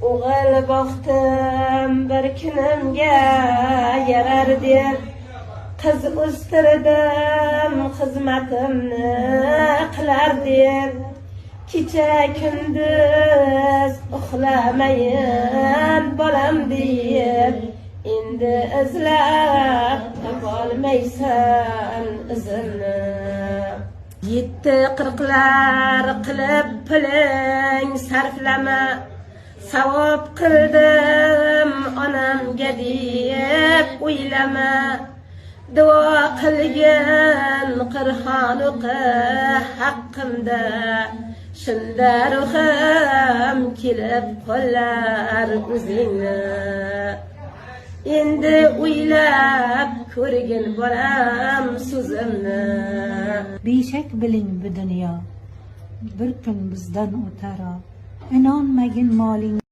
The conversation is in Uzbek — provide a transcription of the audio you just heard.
O'g'il boqdim bir kunimga yarar deb, qiz o'stirdim xizmatimni qilar deb, kecha kunduz uxlamayin bolam deb, endi izlab topolmaysan izimni. Yetti qirqlar qilib puling sarflama, savob qildim onamga deb o'ylama. Duo qilgin Qur'on o'qi haqqimda, shunda ruhim kelib qolar o'zingni. Endi o'ylab ko'rgin bolam so'zimni. Beshak biling bu dunyo bir kun bizdan o'tar. Inonmagin moling